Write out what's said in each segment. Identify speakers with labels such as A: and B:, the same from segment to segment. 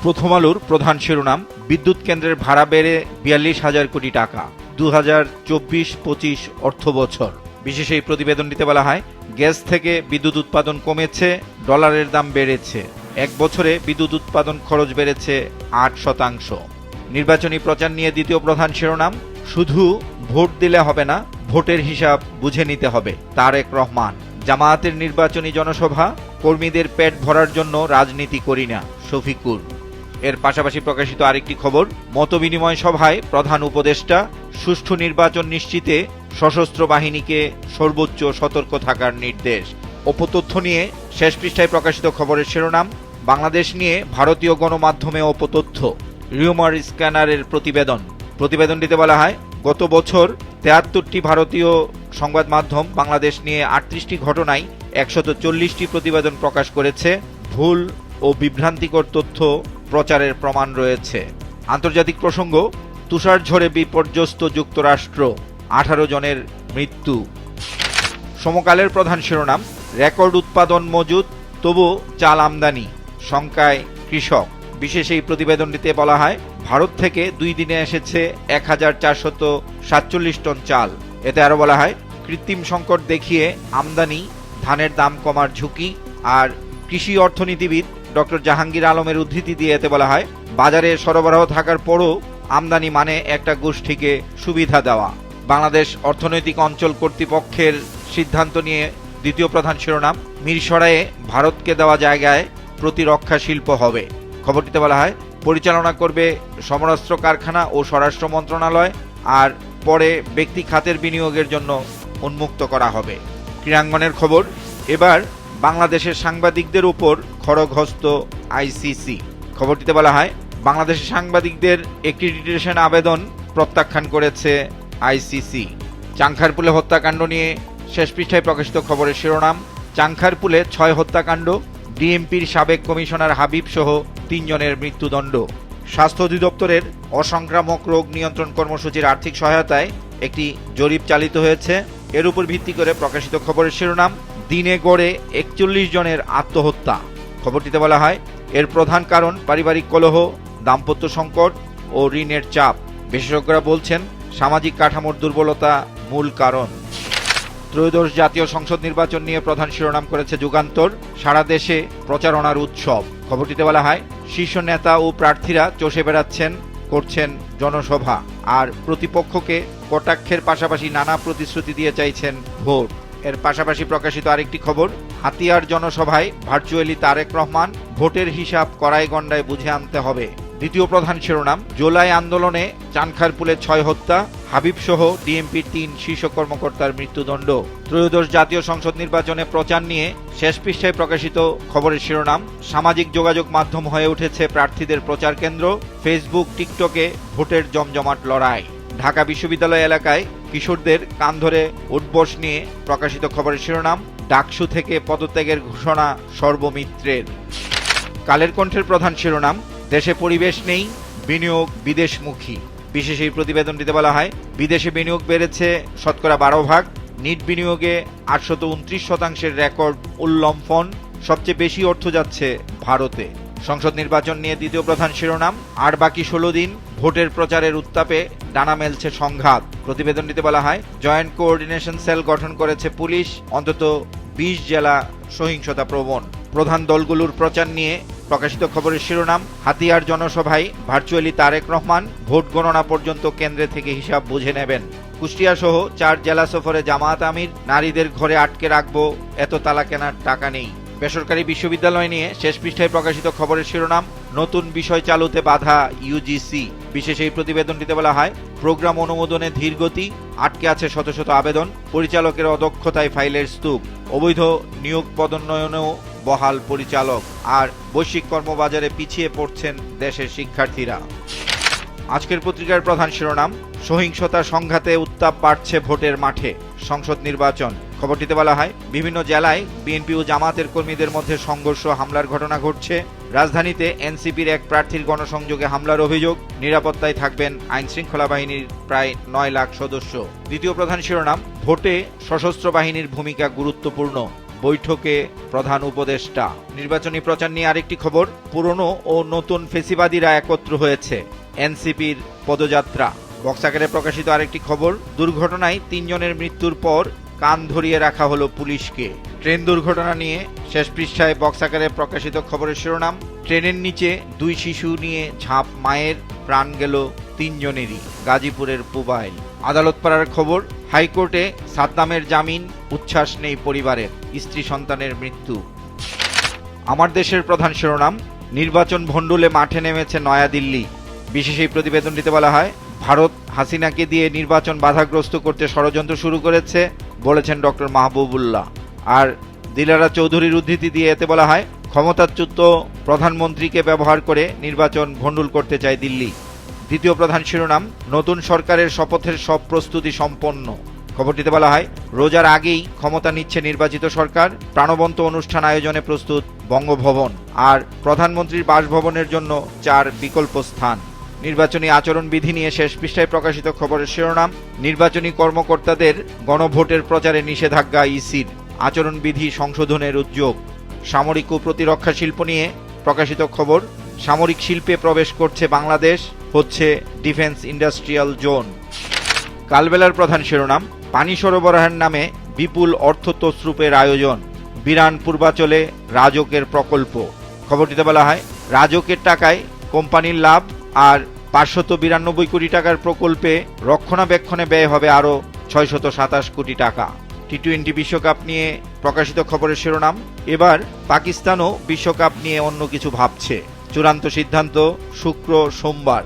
A: প্রথম আলোর প্রধান শিরোনাম, বিদ্যুৎ কেন্দ্রের ভাড়া বেড়ে ৪২,০০০ কোটি টাকা ২০২৪-২৫ অর্থ বছর। বিশেষ এই প্রতিবেদনটিতে বলা হয়, গ্যাস থেকে বিদ্যুৎ উৎপাদন কমেছে, ডলারের দাম বেড়েছে। এক বছরে বিদ্যুৎ উৎপাদন খরচ বেড়েছে ৮%। নির্বাচনী প্রচার নিয়ে দ্বিতীয় প্রধান শিরোনাম, শুধু ভোট দিলে হবে না, ভোটের হিসাব বুঝে নিতে হবে তারেক রহমান। জামায়াতের নির্বাচনী জনসভা, কর্মীদের পেট ভরার জন্য রাজনীতি করি না শফিকুর। এর পাশাপাশি প্রকাশিত আরেকটি খবর, মতবিনিময় সভায় প্রধান উপদেষ্টা, সুষ্ঠু নির্বাচন নিশ্চিতে সশস্ত্র বাহিনীকে সর্বোচ্চ সতর্ক থাকার নির্দেশ। অপতথ্য নিয়ে শেষ পৃষ্ঠায় প্রকাশিত খবরের শিরোনাম, বাংলাদেশ নিয়ে ভারতীয় গণমাধ্যমে অপতথ্য, রিউমার স্ক্যানারের প্রতিবেদন। প্রতিবেদনটিতে বলা হয়, গত বছর ৭৩টি ভারতীয় সংবাদ মাধ্যম বাংলাদেশ নিয়ে ৩৮টি ঘটনায় ১৪০টি প্রতিবেদন প্রকাশ করেছে। ভুল ও বিভ্রান্তিকর তথ্য প্রচারের প্রমাণ রয়েছে। আন্তর্জাতিক প্রসঙ্গ, তুষার ঝড়ে বিপর্যস্ত যুক্তরাষ্ট্র, ১৮ জনের মৃত্যু। সমকালের প্রধান শিরোনাম, রেকর্ড উৎপাদন মজুদ, তবু চাল আমদানি, শঙ্কায় কৃষক। বিশেষ এই প্রতিবেদনটিতে বলা হয়, ভারত থেকে 2 দিনে এসেছে ১,৪৪৭ টন চাল। এতে আরো বলা হয়, কৃত্রিম সংকট দেখিয়ে আমদানি, ধানের দাম কমার ঝুঁকি। আর কৃষি অর্থনীতিবিদ ডক্টর জাহাঙ্গীর আলমের উদ্ধৃতি দিয়ে এতে বলা হয়, বাজারে সরবরাহ থাকার পরও আমদানি মানে একটা গোষ্ঠীকে সুবিধা দেওয়া। বাংলাদেশ অর্থনৈতিক অঞ্চল কর্তৃপক্ষের সিদ্ধান্ত নিয়ে দ্বিতীয় প্রধান শিরোনাম, মিরসরাইয়ে ভারতকে দেওয়া জায়গায় প্রতিরক্ষা শিল্প হবে। খবরটিতে বলা হয়, পরিচালনা করবে সমরাস্ত্র কারখানা ও স্বরাষ্ট্র মন্ত্রণালয়, আর পরে ব্যক্তি খাতের বিনিয়োগের জন্য উন্মুক্ত করা হবে। ক্রীড়াঙ্গনের খবর, এবার বাংলাদেশের সাংবাদিকদের উপর খড়গহস্ত আইসিসি। খবরটিতে বলা হয়, বাংলাদেশের সাংবাদিকদের অ্যাক্রিডিটেশন আবেদন প্রত্যাখ্যান করেছে আইসিসি। চাংখারপুলে হত্যাকাণ্ড নিয়ে শেষ পৃষ্ঠায় প্রকাশিত খবরের শিরোনাম, চাংখারপুলে 6 হত্যাকাণ্ড, ডিএমপির সাবেক কমিশনার হাবিব সহ 3 জনের মৃত্যুদণ্ড। স্বাস্থ্য অধিদপ্তরের অসংক্রামক রোগ নিয়ন্ত্রণ কর্মসূচির আর্থিক সহায়তায় একটি জরিপ চালিত হয়েছে। এর উপর ভিত্তি করে প্রকাশিত খবরের শিরোনাম, দিনে গড়ে 41 জনের আত্মহত্যা। খবরটিতে বলা হয়, এর প্রধান কারণ পারিবারিক কলহ, দাম্পত্য সংকট ও ঋণের চাপ। বিশেষজ্ঞরা বলছেন, সামাজিক কাঠামোর দুর্বলতা মূল কারণ। ত্রয়োদশ জাতীয় সংসদ নির্বাচন নিয়ে প্রধান শিরোনাম করেছে যুগান্তর, সারা দেশে প্রচারণার উৎসব। খবরটিতে বলা হয়, শীর্ষ নেতা ও প্রার্থীরা চষে বেড়াচ্ছেন, করছেন জনসভা, আর প্রতিপক্ষকে কটাক্ষের পাশাপাশি নানা প্রতিশ্রুতি দিয়ে চাইছেন ভোট। এর পাশাপাশি প্রকাশিত আরেকটি খবর, হাতিয়ার জনসভায় ভার্চুয়ালি তারেক রহমান, ভোটের হিসাব কড়াইগণ্ডায় বুঝে আনতে হবে। দ্বিতীয় প্রধান শিরোনাম, জুলাই আন্দোলনে চানখারপুলে 6 হত্যা, হাবিব সহ ডিএমপির 3 শীর্ষ কর্মকর্তার মৃত্যুদণ্ড। ত্রয়োদশ জাতীয় সংসদ নির্বাচনে প্রচার নিয়ে শেষ পৃষ্ঠায় প্রকাশিত খবরের শিরোনাম, সামাজিক যোগাযোগ মাধ্যম হয়ে উঠেছে প্রার্থীদের প্রচার কেন্দ্র, ফেসবুক, টিকটকে ভোটের জমজমাট লড়াই। ঢাকা বিশ্ববিদ্যালয় এলাকায় কিশোরদের কান ধরে উঠবস নিয়ে প্রকাশিত খবরের শিরোনাম, ডাকসু থেকে পদত্যাগের ঘোষণা সর্বমিত্রের। কালের কণ্ঠের প্রধান শিরোনাম, দেশে পরিবেশ নেই, বিনিয়োগ বিদেশমুখী। বিশেষ এই প্রতিবেদনটিতে বলা হয়, বিদেশে বিনিয়োগ বেড়েছে শতকরা 12%, নিট বিনিয়োগে 829% রেকর্ড উল্লম্ফন, সবচেয়ে বেশি অর্থ যাচ্ছে ভারতে। সংসদ নির্বাচন নিয়ে দ্বিতীয় প্রধান শিরোনাম, আর বাকি 16 দিন, ভোটের প্রচারের উত্তাপে ডানা মেলছে সংঘাত। প্রতিবেদনটিতে বলা হয়, জয়েন্ট কোঅর্ডিনেশন সেল গঠন করেছে পুলিশ, অন্তত 20 জেলা সহিংসতা প্রবণ। প্রধান দলগুলোর প্রচার নিয়ে প্রকাশিত খবরের শিরোনাম, হাতিয়ার জনসভায় ভার্চুয়ালি তারেক রহমান, ভোট গণনা পর্যন্ত কেন্দ্রে থেকে হিসাব বুঝে নেবেন। কুষ্টিয়া সহ 4 জেলা সফরে জামায়াত আমির, নারীদের ঘরে আটকে রাখবো, এত তালা কেনার টাকা নেই। বেসরকারি বিশ্ববিদ্যালয় নিয়ে শেষ পৃষ্ঠায় প্রকাশিত খবরের শিরোনাম, নতুন বিষয় চালুতে বাধা ইউজিসি। বিশেষ এই প্রতিবেদনটিতে বলা হয়, প্রোগ্রাম অনুমোদনে ধীর গতি, আটকে আছে শত শত আবেদন, পরিচালকের অদক্ষতায় ফাইলের স্তূপ, অবৈধ নিয়োগ পদোন্নয়নেও বহাল পরিচালক, আর বৈশ্বিক কর্মবাজারে পিছিয়ে পড়ছেন দেশের শিক্ষার্থীরা। আজকের পত্রিকার প্রধান শিরোনাম, সহিংসতা সংঘাতে উত্তাপ বাড়ছে ভোটের মাঠে, সংসদ নির্বাচন। খবরটিতে বলা হয়, বিভিন্ন জেলায় বিএনপি ও জামায়াতের কর্মীদের মধ্যে সংঘর্ষ, হামলার ঘটনা ঘটছে। রাজধানীতে এনসিপির এক প্রার্থীর গণসংযোগে হামলার অভিযোগ, নিরাপত্তায় থাকবেন আইনশৃঙ্খলা বাহিনীর প্রায় 9 লাখ সদস্য। দ্বিতীয় প্রধান শিরোনাম, ভোটে সশস্ত্র বাহিনীর ভূমিকা গুরুত্বপূর্ণ, বৈঠকে প্রধান উপদেষ্টা। নির্বাচনী প্রচার নিয়ে আরেকটি খবর, পুরনো ও নতুন ফেসিবাদীরা একত্র হয়েছে, এনসিপির পদযাত্রা। বক্স আকারে প্রকাশিত আরেকটি খবর, দুর্ঘটনায় 3 জনের মৃত্যুর পর কান ধরিয়ে রাখা হলো পুলিশকে। ট্রেন দুর্ঘটনা নিয়ে শেষ পৃষ্ঠায় বক্স আকারে প্রকাশিত খবরের শিরোনাম, ট্রেনের নিচে 2 শিশু নিয়ে ঝাঁপ মায়ের, প্রাণ গেল 3 জনেরই, গাজীপুরের পুবাইল। আদালত পাড়ার খবর, হাইকোর্টে সাদ্দামের জামিন, উচ্ছ্বাস নেই পরিবারের, স্ত্রী সন্তানের মৃত্যু। আমার দেশের প্রধান শিরোনাম, নির্বাচন ভণ্ডুলে মাঠে নেমেছে নয়াদিল্লি। বিশেষ এই প্রতিবেদনটিতে বলা হয়, ভারত হাসিনাকে দিয়ে নির্বাচন বাধাগ্রস্ত করতে ষড়যন্ত্র শুরু করেছে বলেছেন ডক্টর মাহবুবুল্লাহ। আর দিলারা চৌধুরীর উদ্ধৃতি দিয়ে এতে বলা হয়, ক্ষমতাচ্যুত প্রধানমন্ত্রীকে ব্যবহার করে নির্বাচন ভণ্ডুল করতে চায় দিল্লি। দ্বিতীয় প্রধান শিরোনাম, নতুন সরকারের শপথের সব প্রস্তুতি সম্পন্ন। খবরটিতে বলা হয়, রোজার আগেই ক্ষমতা নিচ্ছে নির্বাচিত সরকার, প্রাণবন্ত অনুষ্ঠান আয়োজনে প্রস্তুত বঙ্গভবন, আর প্রধানমন্ত্রীর বাসভবনের জন্য 4 বিকল্প স্থান। নির্বাচনী আচরণবিধি নিয়ে শেষ পৃষ্ঠায় প্রকাশিত খবরের শিরোনাম, নির্বাচনী কর্মকর্তাদের গণভোটের প্রচারে নিষেধাজ্ঞা ইসির, আচরণবিধি সংশোধনের উদ্যোগ। সামরিক ও প্রতিরক্ষা শিল্প নিয়ে প্রকাশিত খবর, সামরিক শিল্পে প্রবেশ করছে বাংলাদেশ, হচ্ছে ডিফেন্স ইন্ডাস্ট্রিয়াল জোন। কালবেলার প্রধান শিরোনাম, পানি সরবরাহের নামে বিপুল অর্থ তছরূপের আয়োজন, বিরান পূর্বাচলে রাজকের প্রকল্প। খবরটিতে বলা হয়, রাজকের টাকায় কোম্পানির লাভ, আর 592 কোটি টাকার প্রকল্পে রক্ষণাবেক্ষণে ব্যয় হবে আরও 627 কোটি টাকা। টি-20 বিশ্বকাপ নিয়ে প্রকাশিত খবরের শিরোনাম, এবার পাকিস্তানও বিশ্বকাপ নিয়ে অন্য কিছু ভাবছে, চূড়ান্ত সিদ্ধান্ত শুক্র সোমবার।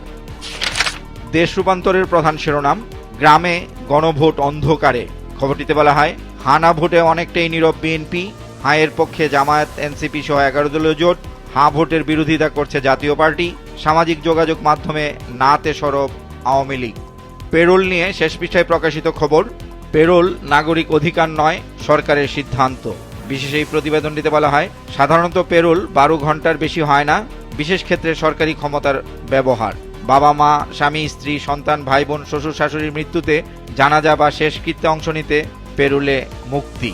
A: দেশ রূপান্তরের প্রধান শিরোনাম, গ্রামে গণভোট অন্ধকারে। খবরটিতে বলা হয়, হানা ভোটে অনেকটাই নীরব বিএনপি, হাঁয়ের পক্ষে জামায়াত এনসিপি সহ 11 দলীয় জোট, হাঁ ভোটের বিরোধিতা করছে জাতীয় পার্টি, সামাজিক যোগাযোগ মাধ্যমে নাতে সরব আওয়ামী লীগ। পেরোল নিয়ে শেষ পৃষ্ঠায় প্রকাশিত খবর, পেরোল নাগরিক অধিকার নয়, সরকারের সিদ্ধান্ত। বিশেষ এই প্রতিবেদনটিতে বলা হয়, সাধারণত পেরোল 12 ঘন্টার বেশি হয় না, বিশেষ ক্ষেত্রে সরকারি ক্ষমতার ব্যবহার। বাবা মা, স্বামী স্ত্রী, সন্তান, ভাই বোন, শ্বশুর শাশুড়ির মৃত্যুতে জানাজা বা শেষকৃত্যে অংশ নিতে পেরোলে মুক্তি।